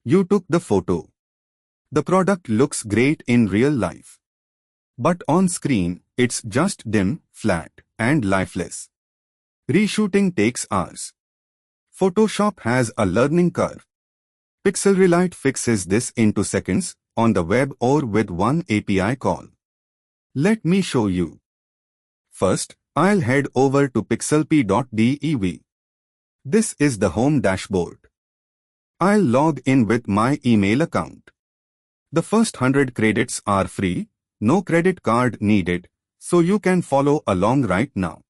You took the photo. The product looks great in real life. But on screen, it's just dim, flat, and lifeless. Reshooting takes hours. Photoshop has a learning curve. PixelRelight fixes this into seconds, on the web or with one API call. Let me show you. First, I'll head over to pixelapi.dev. This is the home dashboard. I'll log in with my email account. The first 100 credits are free, no credit card needed, so you can follow along right now.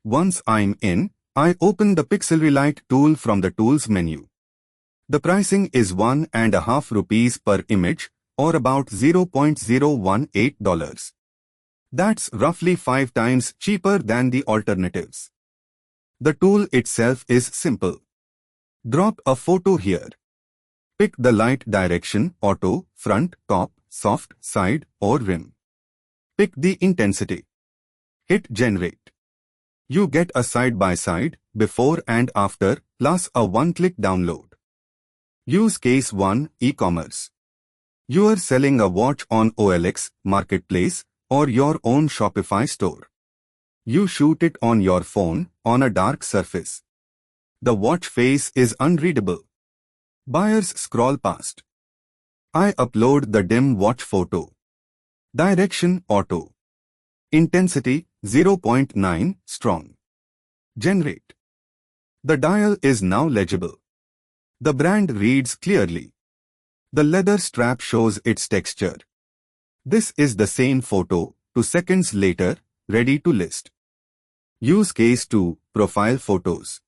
Once I'm in, I open the PixelRelight tool from the Tools menu. The pricing is ₹1.5 per image, or about $0.018. That's roughly 5 times cheaper than the alternatives. The tool itself is simple. Drop a photo here. Pick the light direction, auto, front, top, soft, side, or rim. Pick the intensity. Hit generate. You get a side-by-side, before and after, plus a one-click download. Use case 1, e-commerce. You are selling a watch on OLX, marketplace, or your own Shopify store. You shoot it on your phone, on a dark surface. The watch face is unreadable. Buyers scroll past. I upload the dim watch photo. Direction auto. Intensity 0.9 strong. Generate. The dial is now legible. The brand reads clearly. The leather strap shows its texture. This is the same photo, 2 seconds later, ready to list. Use case 2, profile photos.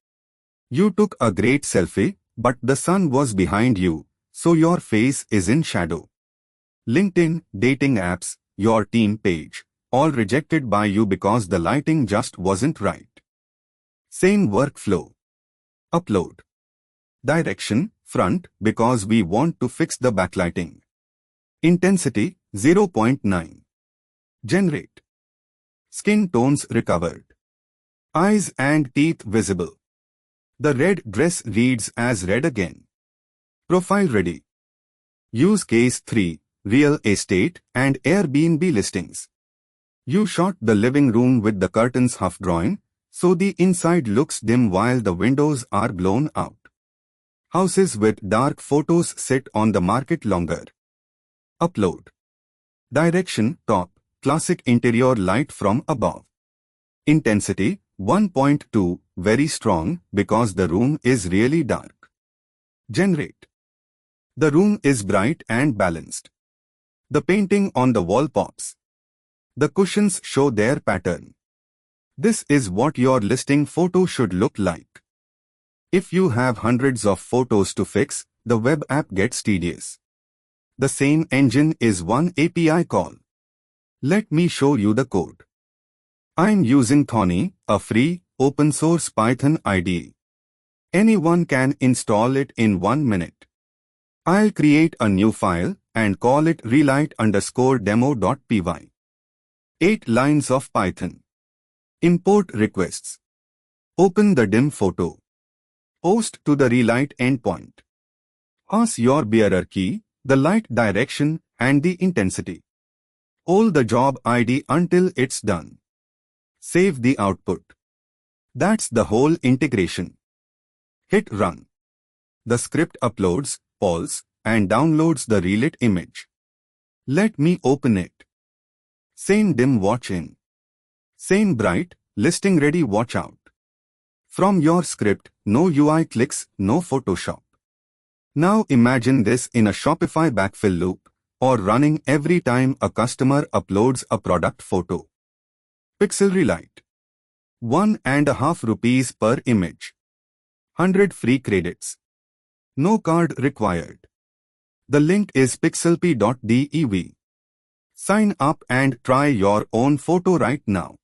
You took a great selfie, but the sun was behind you, so your face is in shadow. LinkedIn, dating apps, your team page, all rejected by you because the lighting just wasn't right. Same workflow. Upload. Direction, front, because we want to fix the backlighting. Intensity, 0.9. Generate. Skin tones recovered. Eyes and teeth visible. The red dress reads as red again. Profile ready. Use case 3, real estate and Airbnb listings. You shot the living room with the curtains half drawn, so the inside looks dim while the windows are blown out. Houses with dark photos sit on the market longer. Upload. Direction, top, classic interior light from above. Intensity, 1.2, very strong because the room is really dark. Generate. The room is bright and balanced. The painting on the wall pops. The cushions show their pattern. This is what your listing photo should look like. If you have hundreds of photos to fix, the web app gets tedious. The same engine is one API call. Let me show you the code. I'm using Thonny, a free, open-source Python IDE. Anyone can install it in 1 minute. I'll create a new file and call it relight_demo.py. 8 lines of Python. Import requests. Open the dim photo. Post to the relight endpoint. Pass your bearer key, the light direction, and the intensity. Hold the job ID until it's done. Save the output. That's the whole integration. Hit run. The script uploads, polls, and downloads the relit image. Let me open it. Same dim watch in. Same bright, listing ready watch out. From your script, no UI clicks, no Photoshop. Now imagine this in a Shopify backfill loop, or running every time a customer uploads a product photo. PixelRelight. ₹1.5 per image. 100 free credits. No card required. The link is pixelapi.dev. Sign up and try your own photo right now.